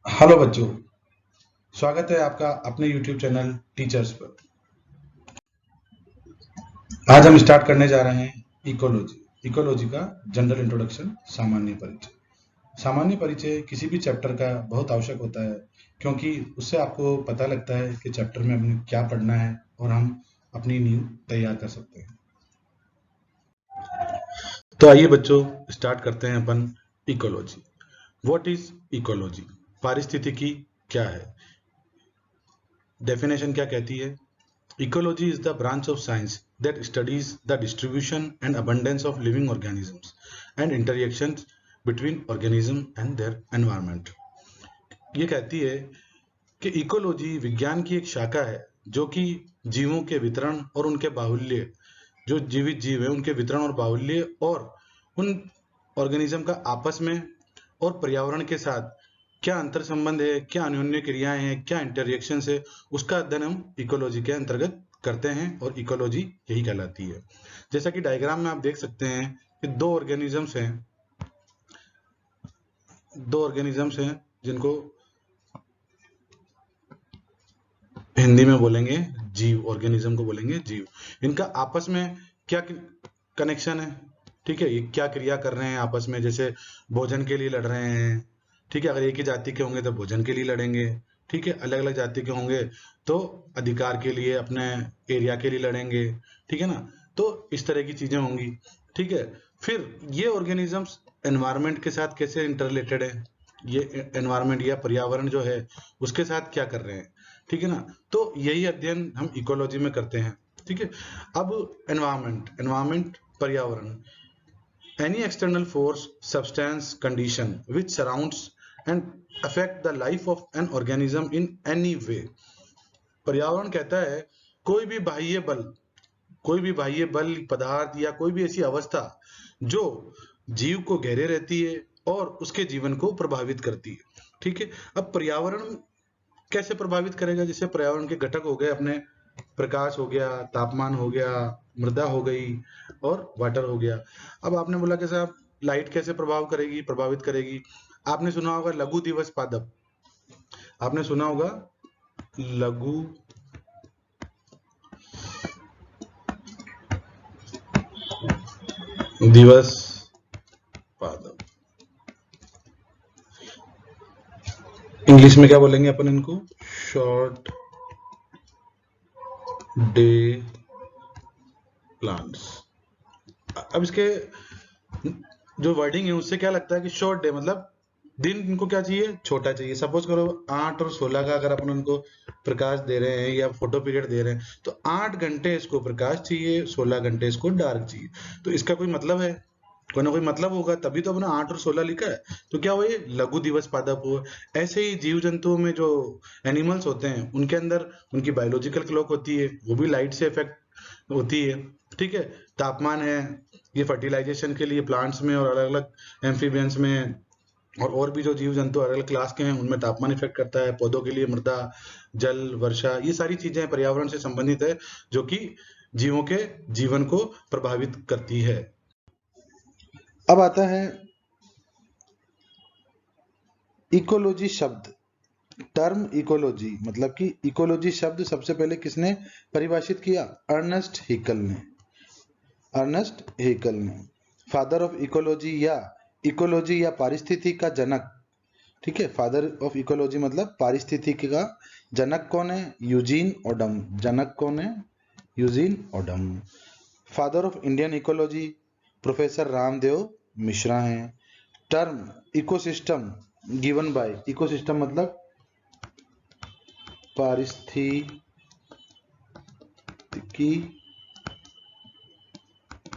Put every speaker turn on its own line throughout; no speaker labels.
Hello बच्चों, स्वागत है आपका अपने YouTube चैनल टीचर्स पर। आज हम स्टार्ट करने जा रहे हैं इकोलॉजी का जनरल इंट्रोडक्शन, सामान्य परिचय। सामान्य परिचय किसी भी चैप्टर का बहुत आवश्यक होता है, क्योंकि उससे आपको पता लगता है कि चैप्टर में हमें क्या पढ़ना है और हम अपनी नींव तैयार कर सकते हैं। तो आइए बच्चों, स्टार्ट करते हैं अपन इकोलॉजी। What is ecology? पारिस्थितिकी क्या है? डेफिनेशन क्या कहती है? Ecology is the branch of science that studies the distribution and abundance of living organisms and interactions between organism and their environment. ये कहती है कि इकोलॉजी विज्ञान की एक शाखा है जो कि जीवों के वितरण और उनके बाहुल्य, जो जीवित जीव है उनके वितरण और बाहुल्य और उन ऑर्गेनिज्म का आपस में और पर्यावरण के साथ क्या अंतर संबंध है, क्या अन्योन्य क्रियाएं हैं, क्या इंटररिएक्शन है, उसका अध्ययन हम इकोलॉजी के अंतर्गत करते हैं और इकोलॉजी यही कहलाती है। जैसा कि डायग्राम में आप देख सकते हैं कि दो ऑर्गेनिजम्स हैं जिनको हिंदी में बोलेंगे जीव, ऑर्गेनिज्म को बोलेंगे जीव। इनका आपस में क्या कनेक्शन है? ठीक है, ये क्या क्रिया कर रहे हैं आपस में? जैसे भोजन के लिए लड़ रहे हैं, ठीक है। अगर एक ही जाति के होंगे तो भोजन के लिए लड़ेंगे, ठीक है। अलग अलग जाति के होंगे तो अधिकार के लिए, अपने एरिया के लिए लड़ेंगे, ठीक है ना। तो इस तरह की चीजें होंगी, ठीक है। फिर ये ऑर्गेनिजम्स एनवायरनमेंट के साथ कैसे इंटररिलेटेड है, ये एनवायरनमेंट या पर्यावरण जो है उसके साथ क्या कर रहे हैं, ठीक है ना। तो यही अध्ययन हम इकोलॉजी में करते हैं, ठीक है। अब एनवायरनमेंट पर्यावरण, any external force, substance, condition which surrounds and affect the life of an organism in any way. पर्यावरण कहता है कोई भी बाह्य बल, पदार्थ या कोई भी ऐसी अवस्था जो जीव को घेरे रहती है और उसके जीवन को प्रभावित करती है, ठीक है। अब पर्यावरण कैसे प्रभावित करेगा? जैसे पर्यावरण के घटक हो गए अपने, प्रकाश हो गया, तापमान हो गया, मृदा हो गई और वाटर हो गया। अब आपने बोला कि साहब लाइट कैसे प्रभावित करेगी? आपने सुना होगा लघु दिवस पादप, आपने सुना होगा लघु दिवस पादप। इंग्लिश में क्या बोलेंगे अपन इनको? Short day plants. अब इसके जो वर्डिंग है उससे क्या लगता है कि शॉर्ट डे मतलब दिन इनको क्या चाहिए? छोटा चाहिए। सपोज करो 8 और 16 का अगर अपन उनको प्रकाश दे रहे हैं या फोटो पीरियड दे रहे हैं तो 8 घंटे इसको प्रकाश चाहिए, 16 घंटे इसको डार्क चाहिए। तो इसका कोई मतलब है? कोई ना कोई मतलब होगा, तभी तो अपना 8 और 16 लिखा है। तो क्या वो ये लघु दिवस पादप हुआ? ऐसे ही जीव जंतुओं में जो एनिमल्स होते हैं उनके अंदर उनकी बायोलॉजिकल क्लॉक होती है, वो भी लाइट से इफेक्ट होती है, ठीक है। तापमान है, ये फर्टिलाइजेशन के लिए प्लांट्स में और अलग अलग एम्फीबियंस में और भी जो जीव जंतु अलग अलग क्लास के हैं उनमें तापमान इफेक्ट करता है। पौधों के लिए मृदा, जल, वर्षा, ये सारी चीजें पर्यावरण से संबंधित है जो कि जीवों के जीवन को प्रभावित करती है। अब आता है इकोलॉजी शब्द, टर्म इकोलॉजी, मतलब कि इकोलॉजी शब्द सबसे पहले किसने परिभाषित किया? अर्नेस्ट हेकल ने, फादर ऑफ इकोलॉजी या पारिस्थितिकी का जनक, ठीक है। फादर ऑफ इकोलॉजी मतलब पारिस्थितिकी का जनक कौन है? Eugene Odum. जनक कौन है? Eugene Odum. Father of Indian ecology professor Ramdev Mishra हैं। Term ecosystem given by, ecosystem मतलब पारिस्थितिकी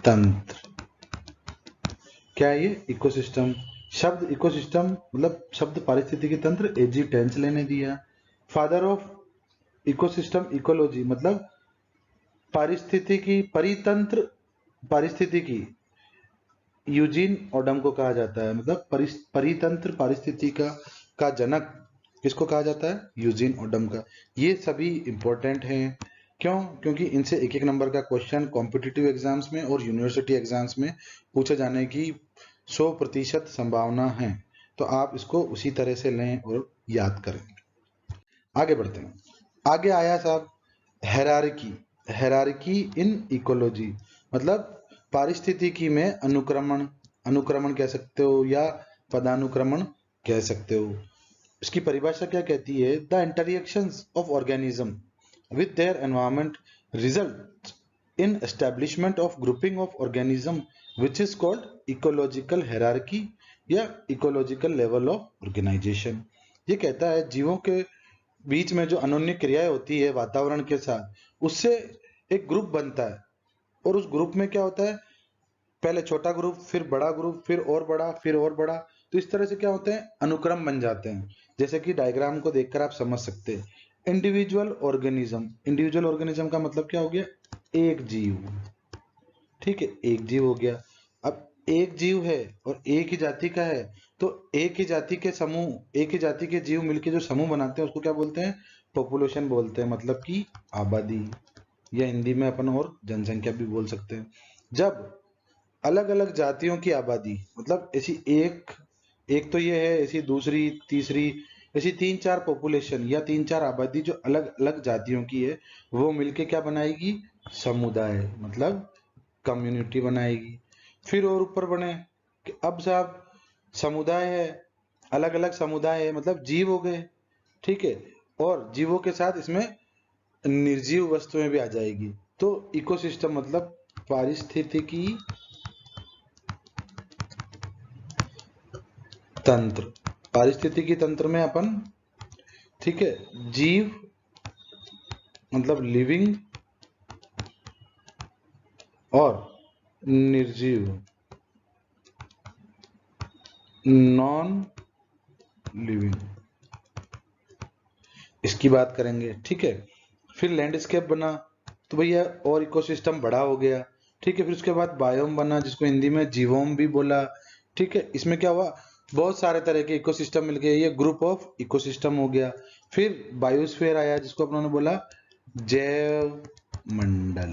तंत्र। क्या है ये? इकोसिस्टम। शब्द इकोसिस्टम मतलब शब्द पारिस्थितिकी तंत्र, एजी टेंस लेने दिया। फादर ऑफ इकोसिस्टम इकोलॉजी मतलब पारिस्थितिकी परितंत्र, पारिस्थितिकी यूजीन ओडम को कहा जाता है। मतलब परितंत्र पारिस्थितिकी का जनक किसको कहा जाता है? यूजीन ओडम का। ये सभी इंपॉर्टेंट हैं। क्यों? क्योंकि इनसे एक एक नंबर का क्वेश्चन कॉम्पिटिटिव एग्जाम्स में और यूनिवर्सिटी एग्जाम्स में पूछे जाने की 100% संभावना है। तो आप इसको उसी तरह से लें और याद करें। आगे बढ़ते हैं। आगे आया साहब हेरारकी। हेरारकी इन इकोलॉजी मतलब पारिस्थितिकी में अनुक्रमण, अनुक्रमण कह सकते हो या पदानुक्रमण कह सकते हो। इसकी परिभाषा क्या कहती है? The interactions of organism with their environment result in establishment of grouping of organism which is called ecological hierarchy या इकोलॉजिकल लेवल ऑफ ऑर्गेनाइजेशन। ये कहता है जीवों के बीच में जो अनोन्य क्रियाएं होती है वातावरण के साथ, उससे एक ग्रुप बनता है और उस ग्रुप में क्या होता है, पहले छोटा ग्रुप, फिर बड़ा ग्रुप, फिर और बड़ा, फिर और बड़ा। तो इस तरह से क्या होते हैं, अनुक्रम बन जाते हैं। जैसे कि डायग्राम को देखकर आप समझ सकते हैं। इंडिविजुअल ऑर्गेनिज्म, इंडिविजुअल ऑर्गेनिज्म का मतलब क्या हो गया? एक जीव। ठीक है, एक जीव हो गया। अब एक जीव है और एक ही जाति का है, तो एक ही जाति के समूह, एक ही जाति के जीव मिलकर जो समूह बनाते हैं उसको क्या बोलते हैं? पॉपुलेशन बोलते हैं, मतलब कि आबादी, या हिंदी में अपन और जनसंख्या भी बोल सकते हैं। जब अलग अलग जातियों की आबादी, मतलब ऐसी एक एक तो ये है, ऐसी दूसरी, तीसरी, ऐसी तीन चार पॉपुलेशन या तीन चार आबादी जो अलग अलग जातियों की है, वो मिलके क्या बनाएगी? समुदाय, मतलब कम्युनिटी बनाएगी। फिर और ऊपर बने कि अब साहब समुदाय है, अलग अलग समुदाय है, मतलब जीव हो गए। ठीक है, और जीवों के साथ इसमें निर्जीव वस्तुएं भी आ जाएगी। तो इकोसिस्टम मतलब पारिस्थितिकी तंत्र। पारिस्थितिकी तंत्र में अपन, ठीक है, जीव मतलब लिविंग और निर्जीव नॉन लिविंग, इसकी बात करेंगे। ठीक है, फिर लैंडस्केप बना, तो भैया और इकोसिस्टम बड़ा हो गया। ठीक है, फिर उसके बाद बायोम बना, जिसको हिंदी में जीवोम भी बोला। ठीक है, इसमें क्या हुआ, बहुत सारे तरह के इकोसिस्टम मिल गए, ये ग्रुप ऑफ इकोसिस्टम हो गया। फिर बायोस्फीयर आया, जिसको अपनों ने बोला जैव मंडल।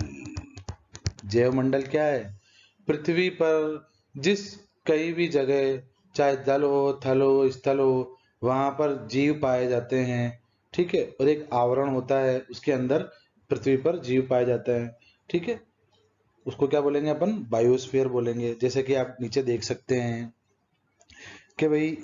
जैव मंडल क्या है? पृथ्वी पर जिस कहीं भी जगह, चाहे जल हो, थल हो, स्थल हो, वहां पर जीव पाए जाते हैं। ठीक है, और एक आवरण होता है, उसके अंदर पृथ्वी पर जीव पाए जाते हैं। ठीक है, उसको क्या बोलेंगे अपन? बायोस्फीयर बोलेंगे। जैसे कि आप नीचे देख सकते हैं कि भाई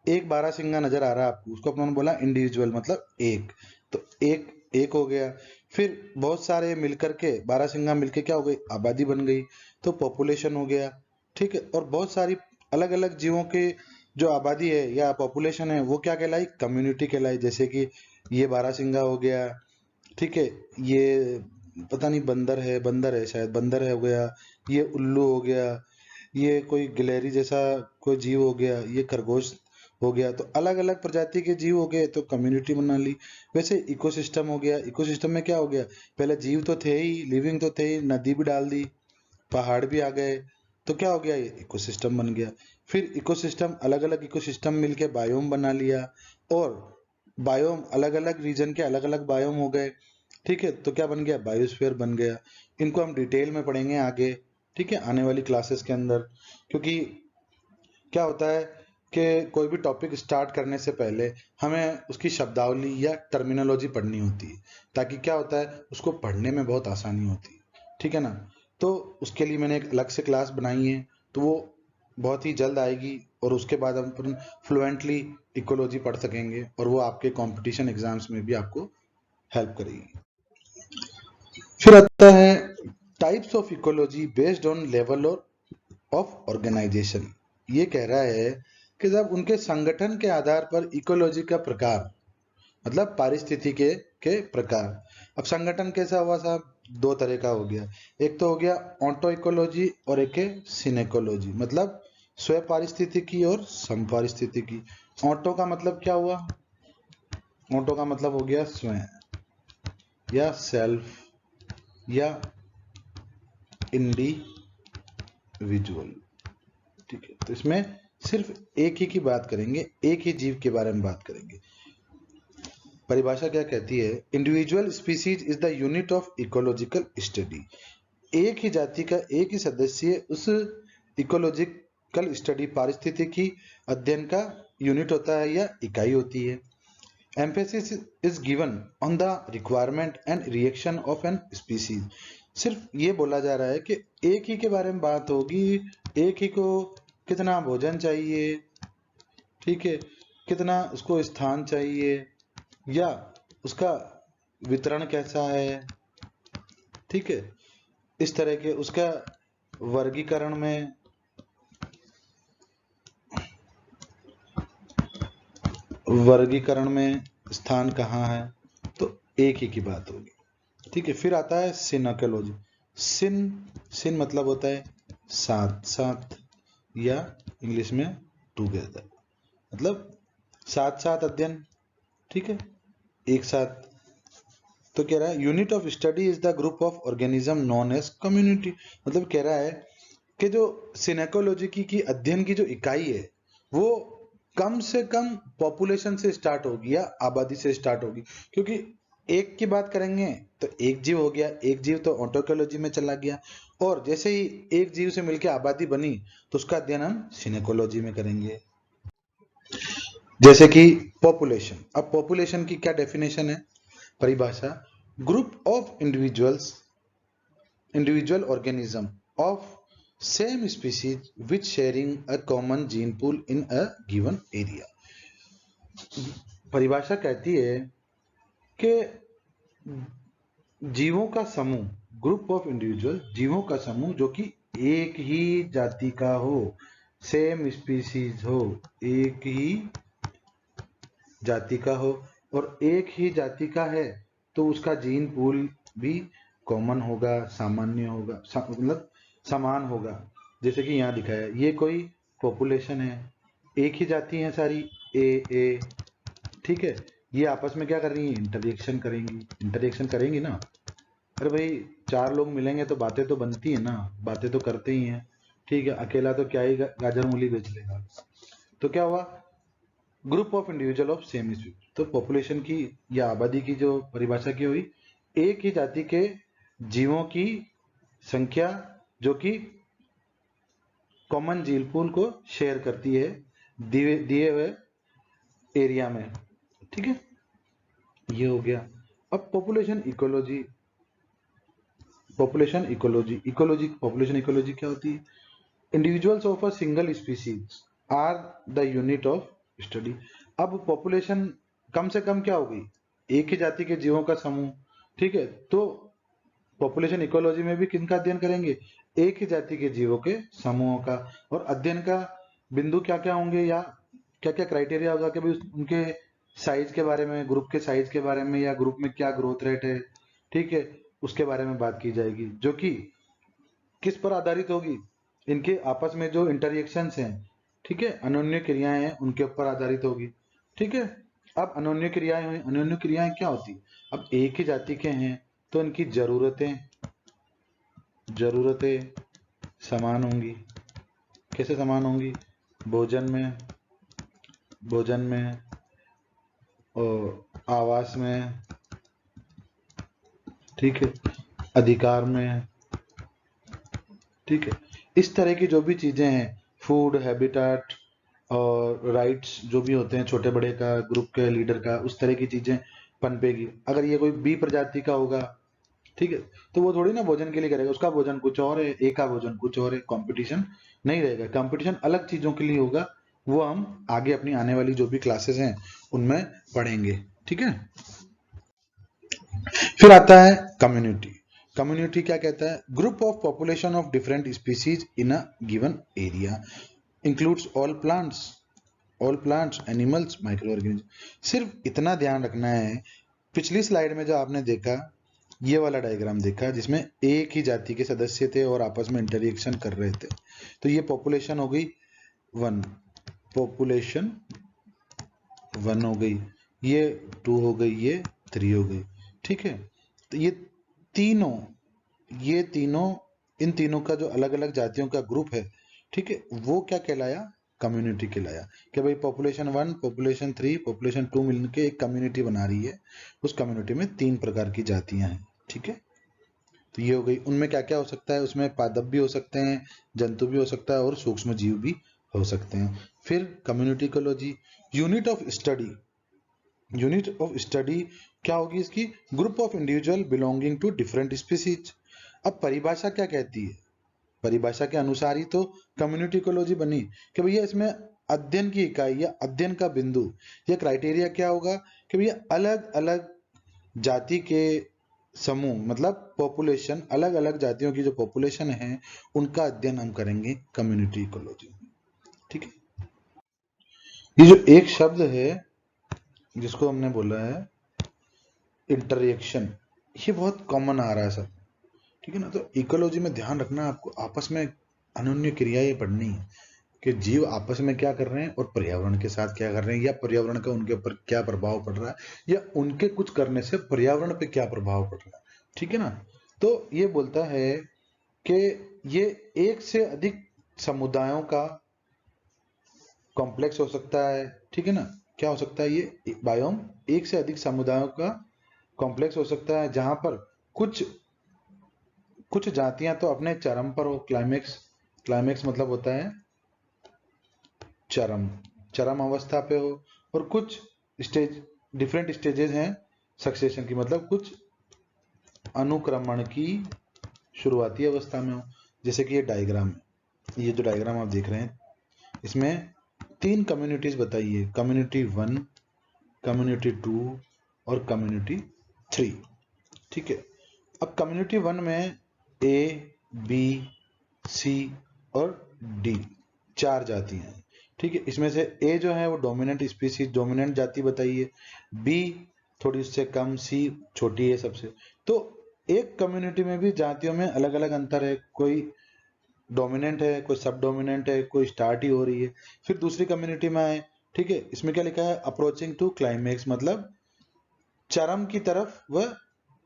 एक बारहसिंगा नजर आ रहा है आपको, उसको अपन बोला इंडिविजुअल, मतलब एक। तो एक एक हो गया। फिर बहुत सारे मिलकर के बारहसिंगा मिलके क्या हो गई? आबादी बन गई, तो पॉपुलेशन हो गया। ठीक है, और बहुत सारी अलग अलग जीवों के जो आबादी है या पॉपुलेशन है वो क्या कहलाई? कम्युनिटी कहलाई। जैसे कि ये बारहसिंगा हो गया, ठीक है, ये पता नहीं बंदर है शायद, बंदर है हो गया, ये उल्लू हो गया, ये कोई गिलहरी जैसा कोई जीव हो गया, ये खरगोश हो गया। तो अलग अलग प्रजाति के जीव हो गए, तो कम्युनिटी बना ली। वैसे इकोसिस्टम हो गया, इकोसिस्टम में क्या हो गया? पहले जीव तो थे ही, लिविंग तो थे ही, नदी भी डाल दी, पहाड़ भी आ गए, तो क्या हो गया? ये इकोसिस्टम बन गया। फिर इकोसिस्टम, अलग अलग इकोसिस्टम मिलके बायोम बना लिया, और बायोम अलग अलग रीजन के अलग अलग बायोम हो गए। ठीक है, तो क्या बन गया? बायोस्फीयर बन गया। इनको हम डिटेल में पढ़ेंगे आगे, ठीक है, आने वाली क्लासेस के अंदर। क्योंकि क्या होता है कि कोई भी टॉपिक स्टार्ट करने से पहले हमें उसकी शब्दावली या टर्मिनोलॉजी पढ़नी होती है, ताकि क्या होता है, उसको पढ़ने में बहुत आसानी होती है। ठीक है ना? तो उसके लिए मैंने एक अलग से क्लास बनाई है, तो वो बहुत ही जल्द आएगी, और उसके बाद हम फ्लुएंटली इकोलॉजी पढ़ सकेंगे, और वो आपके कंपटीशन एग्जाम्स में भी आपको हेल्प करेगी। फिर आता है types of ecology based on level of organisation. ये कह रहा है कि जब उनके संगठन के आधार पर इकोलॉजी का प्रकार, मतलब पारिस्थितिकी के प्रकार। अब संगठन कैसा हुआ साहब? दो तरह का हो गया। एक तो हो गया ऑन्टो इकोलॉजी, और एक है सिनेकोलॉजी, मतलब स्व पारिस्थितिकी और समपारिस्थितिकी। ऑन्टो का मतलब क्या हुआ? ऑन्टो का मतलब हो गया स्वयं या सेल्फ या इंडिविजुअल। ठीक है, तो इसमें सिर्फ एक ही की बात करेंगे, एक ही जीव के बारे में बात करेंगे। परिभाषा क्या कहती है? Individual species is the unit of ecological study. एक ही जाति का एक ही सदस्य उस इकोलॉजिकल स्टडी, पारिस्थितिकी अध्ययन का यूनिट होता है या इकाई होती है। Emphasis is given on the requirement and reaction of an species. सिर्फ ये बोला जा रहा है कि एक ही के बारे में बात होगी, एक ही को कितना भोजन चाहिए, ठीक है, कितना उसको स्थान चाहिए, या उसका वितरण कैसा है, ठीक है, इस तरह के उसका वर्गीकरण में स्थान कहाँ है, तो एक ही की बात होगी, ठीक है। फिर आता है सिनोकोलॉजी। सिन मतलब होता है साथ साथ, या इंग्लिश में टुगेदर, मतलब साथ साथ अध्ययन, ठीक है, एक साथ। तो कह रहा है unit of study is the group of organism known as community. मतलब कह रहा है कि जो सिनेकोलॉजी की अध्ययन की जो इकाई है वो कम से कम पॉपुलेशन से स्टार्ट होगी या आबादी से स्टार्ट होगी, क्योंकि एक की बात करेंगे तो एक जीव हो गया, एक जीव तो ऑटोकोलॉजी में चला गया, और जैसे ही एक जीव से मिलकर आबादी बनी तो उसका अध्ययन हम सिनेकोलॉजी में करेंगे। जैसे कि पॉपुलेशन। अब पॉपुलेशन की क्या डेफिनेशन है, परिभाषा, group of individual organism of same species which sharing a common gene pool in a given area. परिभाषा कहती है कि जीवों का समूह, ग्रुप ऑफ इंडिविजुअल, जीवों का समूह जो कि एक ही जाति का हो, सेम स्पीसीज हो, एक ही जाति का हो, और एक ही जाति का है तो उसका जीन पूल भी कॉमन होगा, सामान्य होगा, मतलब समान होगा। जैसे कि यहाँ दिखाया है, ये कोई पॉपुलेशन है, एक ही जाति है सारी, ए, ठीक है, ये आपस में क्या कर रही है, इंटरेक्शन करेंगी ना। अरे भाई, चार लोग मिलेंगे तो बातें तो बनती है ना, बातें तो करते ही हैं, ठीक है, अकेला तो क्या ही गाजर मूली बेच लेगा। तो क्या हुआ, group of individual of same species. तो पॉपुलेशन की या आबादी की जो परिभाषा की हुई, एक ही जाति के जीवों की संख्या जो कि कॉमन जीन पूल को शेयर करती है दिए हुए एरिया में, ठीक है, ये हो गया। अब पॉपुलेशन इकोलॉजी क्या होती है, individuals of a single species are the unit of study. अब पॉपुलेशन कम से कम क्या होगी, एक ही जाति के जीवों का समूह, ठीक है। तो पॉपुलेशन इकोलॉजी में भी किनका अध्ययन करेंगे, एक ही जाति के जीवों के समूहों का। और अध्ययन का बिंदु क्या क्या होंगे, या क्या क्या क्राइटेरिया होगा कि भाई उनके साइज के बारे में, ग्रुप के साइज के बारे में, या ग्रुप में क्या ग्रोथ रेट है, ठीक है, उसके बारे में बात की जाएगी, जो कि किस पर आधारित होगी, इनके आपस में जो इंटरएक्शंस हैं, ठीक है, अनोन्य क्रियाएं हैं, उनके ऊपर आधारित होगी, ठीक है। अब अनोन्य क्रियाएं क्या होती, अब एक ही जाति के हैं तो इनकी जरूरतें समान होंगी। कैसे समान होंगी, भोजन में और आवास में, ठीक है, अधिकार में, ठीक है, इस तरह की जो भी चीजें हैं, फूड, हैबिटेट और राइट्स जो भी होते हैं छोटे बड़े का, ग्रुप के लीडर का, उस तरह की चीजें पनपेगी। अगर ये कोई बी प्रजाति का होगा, ठीक है, तो वो थोड़ी ना भोजन के लिए करेगा, उसका भोजन कुछ और है, ए का भोजन कुछ और है, कंपटीशन नहीं रहेगा। कंपटीशन अलग चीजों के लिए होगा, वो हम आगे अपनी आने वाली जो भी क्लासेस हैं उनमें पढ़ेंगे, ठीक है। फिर आता है कम्युनिटी क्या कहता है, group of population of different species in a given area includes all plants, animals, micro organism. सिर्फ इतना ध्यान रखना है, पिछली स्लाइड में जो आपने देखा, ये वाला डायग्राम देखा जिसमें एक ही जाति के सदस्य थे और आपस में इंटरेक्शन कर रहे थे, तो ये पॉपुलेशन हो गई 1, पॉपुलेशन 1 हो गई, ये 2 हो गई, ये 3 हो गई, ठीक है। तो ये तीनों इन तीनों का जो अलग अलग जातियों का ग्रुप है, ठीक है, वो क्या कहलाया, कम्युनिटी कहलाया। कि भाई पॉपुलेशन 1, पॉपुलेशन 3, पॉपुलेशन 2 मिलकर एक कम्युनिटी बना रही है, उस कम्युनिटी में 3 प्रकार की जातियां हैं, ठीक है। तो ये हो गई, उनमें क्या क्या हो सकता है, उसमें पादप भी हो सकते हैं, जंतु भी हो सकता है और सूक्ष्म जीव भी हो सकते हैं। फिर community ecology, unit of study, unit of study क्या होगी इसकी, group of individual belonging to different species. अब परिभाषा क्या कहती है, परिभाषा के अनुसार ही तो कम्युनिटी इकोलॉजी बनी कि भैया इसमें अध्ययन की इकाई या अध्ययन का बिंदु या क्राइटेरिया क्या होगा कि भैया अलग अलग जाति के समूह, मतलब पॉपुलेशन, अलग अलग जातियों की जो पॉपुलेशन है उनका अध्ययन हम करेंगे कम्युनिटी इकोलॉजी। ठीक है, ये जो एक शब्द है जिसको हमने बोला है इंटरेक्शन, ये बहुत कॉमन आ रहा है सर। ठीक है ना, तो इकोलॉजी में ध्यान रखना आपको आपस में अनन्य क्रियाएं पढ़नी है कि जीव आपस में क्या कर रहे हैं और पर्यावरण के साथ क्या कर रहे हैं, या पर्यावरण का उनके ऊपर क्या प्रभाव पड़ रहा है, या उनके कुछ करने से पर्यावरण पे क्या प्रभाव पड़ रहा है। ठीक है ना, तो ये बोलता है कि ये एक से अधिक समुदायों का कॉम्प्लेक्स हो सकता है। ठीक है ना, क्या हो सकता है ये बायोम, एक से अधिक समुदायों का कॉम्प्लेक्स हो सकता है जहां पर कुछ कुछ जातियां तो अपने चरम पर हो, क्लाइमेक्स, क्लाइमेक्स मतलब होता है चरम, चरम अवस्था पे हो, और कुछ स्टेज, डिफरेंट स्टेजेस हैं सक्सेशन की, मतलब कुछ अनुक्रमण की शुरुआती अवस्था में हो। जैसे कि ये डायग्राम, ये जो डायग्राम आप देख रहे हैं इसमें 3 कम्युनिटीज बताइए, कम्युनिटी 1, कम्युनिटी 2 और कम्युनिटी 3। ठीक है, अब कम्युनिटी 1 में ए, बी, सी और डी 4 जातियां हैं। ठीक है, इसमें से ए जो है वो डोमिनेंट स्पीसीज, डोमिनेंट जाति बताइए, बी थोड़ी उससे कम, सी छोटी है सबसे। तो एक कम्युनिटी में भी जातियों में अलग अलग अंतर है, कोई डोमिनेंट है, कोई सब डोमिनेंट है, कोई स्टार्ट ही हो रही है। फिर दूसरी कम्युनिटी में आए, ठीक है, इसमें क्या लिखा है, अप्रोचिंग टू क्लाइमेक्स, मतलब चरम की तरफ वह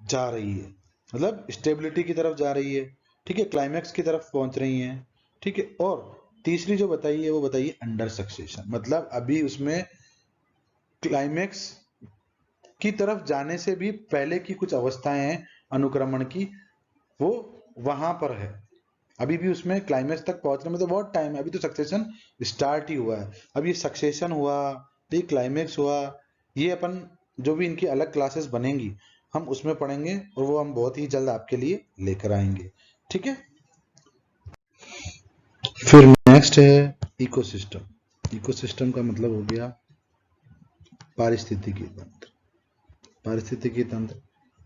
जा रही है, मतलब स्टेबिलिटी की तरफ जा रही है। ठीक है, क्लाइमेक्स की तरफ पहुंच रही है। ठीक है, और तीसरी जो बताई है वो बताइए अंडर सक्सेशन, मतलब अभी उसमें क्लाइमेक्स की तरफ जाने से भी पहले की कुछ अवस्थाएं हैं अनुक्रमण की, वो वहां पर है। अभी भी उसमें क्लाइमेक्स तक पहुंचने में तो बहुत टाइम है, अभी तो सक्सेशन स्टार्ट ही हुआ है। अब ये सक्सेशन हुआ, ये क्लाइमेक्स हुआ, ये अपन जो भी इनकी अलग क्लासेस बनेंगी हम उसमें पढ़ेंगे, और वो हम बहुत ही जल्द आपके लिए लेकर आएंगे। ठीक है, फिर नेक्स्ट है इकोसिस्टम। इकोसिस्टम का मतलब हो गया पारिस्थितिकी तंत्र। पारिस्थितिकी तंत्र,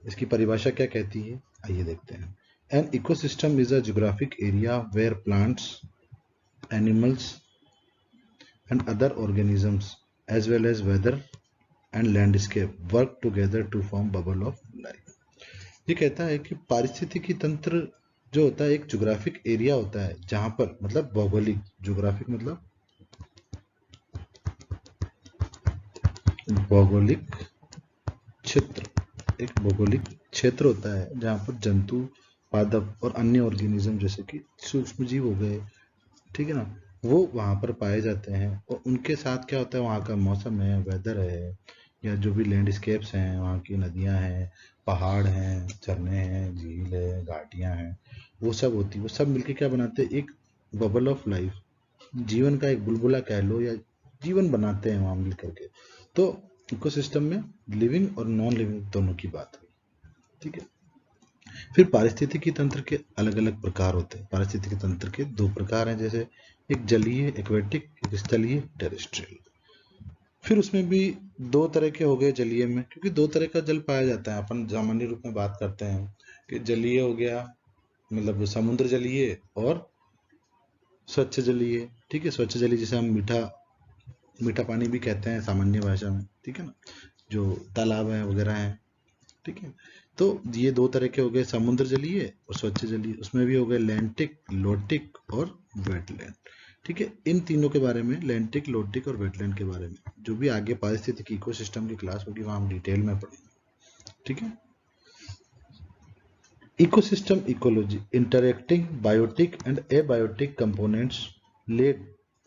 इसकी परिभाषा क्या कहती है आइए देखते हैं। An ecosystem is a geographic area where plants, animals and other organisms as well as weather and landscape work together to form bubble of life। ये कहता है कि पारिस्थितिकी तंत्र जो होता है एक ज्योग्राफिक एरिया होता है जहां पर, मतलब भौगोलिक, ज्योग्राफिक मतलब भौगोलिक क्षेत्र, एक भौगोलिक क्षेत्र होता है जहां पर जंतु, पादप और अन्य ऑर्गेनिज्म जैसे कि सूक्ष्म जीव हो गए, ठीक है ना, वो वहां पर पाए जाते हैं। और उनके साथ क्या होता है, वहाँ का मौसम है, वेदर है, या जो भी लैंडस्केप्स हैं, वहाँ की नदियाँ हैं, पहाड़ हैं, झरने हैं, झील है, घाटियाँ हैं, वो सब होती है, वो सब मिलके क्या बनाते हैं, एक बबल ऑफ लाइफ, जीवन का एक बुलबुला कह लो, या जीवन बनाते हैं वहाँ मिल करके। तो इकोसिस्टम में लिविंग और नॉन लिविंग दोनों की बात हुई। ठीक है, फिर पारिस्थितिकी तंत्र के अलग अलग प्रकार होते हैं। पारिस्थितिकी तंत्र के 2 प्रकार हैं, जैसे एक जलीय एक्वेटिक, एक स्थलीय टेरेस्ट्रियल। फिर उसमें भी 2 तरह के हो गए जलीय में, क्योंकि 2 तरह का जल पाया जाता है, अपन सामान्य रूप में बात करते हैं कि जलीय हो गया मतलब समुद्र जलीय और स्वच्छ जलीय। ठीक है, स्वच्छ जलीय जिसे हम मीठा मीठा पानी भी कहते हैं सामान्य भाषा में। ठीक है ना, जो तालाब है वगैरह है। ठीक है, तो ये 2 तरह के हो गए, समुद्र जलीय और स्वच्छ जलीय। उसमें भी हो गए लैंटिक, लोटिक और वेटलैंड। ठीक है, इन तीनों के बारे में, लैंटिक, लोटिक और वेटलैंड के बारे में जो भी आगे पारिस्थितिकी इकोसिस्टम की क्लास होगी वहां हम डिटेल में पढ़ेंगे। ठीक है, ecosystem ecology, interacting biotic and abiotic components led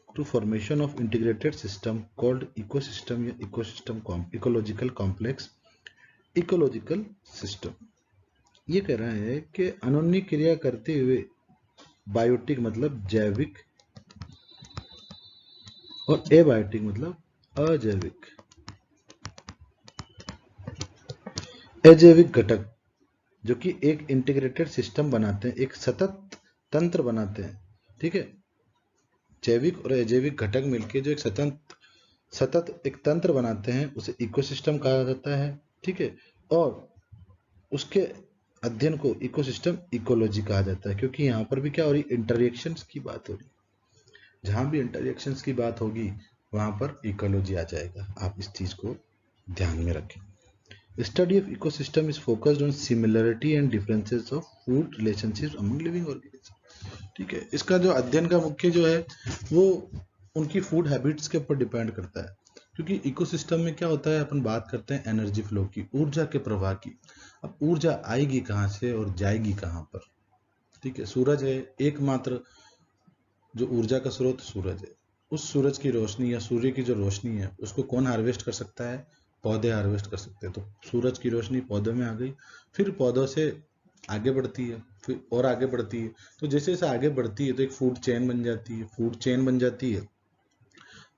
to formation of integrated system called ecosystem या इकोलॉजिकल कॉम्प्लेक्स, इकोलॉजिकल सिस्टम। ये कह रहा है कि अनोन्य क्रिया करते हुए बायोटिक मतलब जैविक और एबायोटिक मतलब अजैविक। अजैविक घटक जो कि एक इंटीग्रेटेड सिस्टम बनाते हैं, एक सतत तंत्र बनाते हैं, ठीक है। जैविक और अजैविक घटक मिलकर जो एक सतत एक तंत्र बनाते हैं उसे इकोसिस्टम कहा जाता है, ठीक है। और उसके अध्ययन को इकोसिस्टम इकोलॉजी कहा जाता है, क्योंकि यहाँ पर भी क्या हो रही, इंटरएक्शंस की बात हो रही। जहाँ भी इंटरएक्शंस की बात होगी वहाँ पर इकोलॉजी आ जाएगा। आप इस चीज को ध्यान में रखें। Study of ecosystem is focused on similarity and differences of food relationships among living organism, ठीक है। इसका जो अध्ययन का मुख्य जो है वो उनकी फूड हैबिट्स के ऊपर डिपेंड करता है, क्योंकि इकोसिस्टम में क्या होता है, अपन बात करते हैं एनर्जी फ्लो की, ऊर्जा के प्रवाह की। अब ऊर्जा आएगी कहाँ से और जाएगी कहाँ पर, ठीक है। सूरज है एकमात्र जो ऊर्जा का स्रोत, सूरज है। उस सूरज की रोशनी या सूर्य की जो रोशनी है उसको कौन हार्वेस्ट कर सकता है, पौधे हार्वेस्ट कर सकते हैं। तो सूरज की रोशनी पौधों में आ गई, फिर पौधों से आगे बढ़ती है, फिर और आगे बढ़ती है। तो जैसे जैसे आगे बढ़ती है तो एक फूड चेन बन जाती है, फूड चेन बन जाती है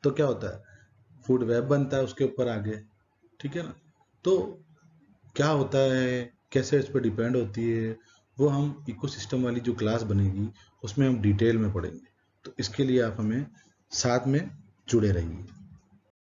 तो क्या होता है, फूड वेब बनता है उसके ऊपर आगे, ठीक है ना। तो क्या होता है, कैसे इस पर डिपेंड होती है, वो हम इकोसिस्टम वाली जो क्लास बनेगी उसमें हम डिटेल में पढ़ेंगे। तो इसके लिए आप हमें साथ में जुड़े रहिए।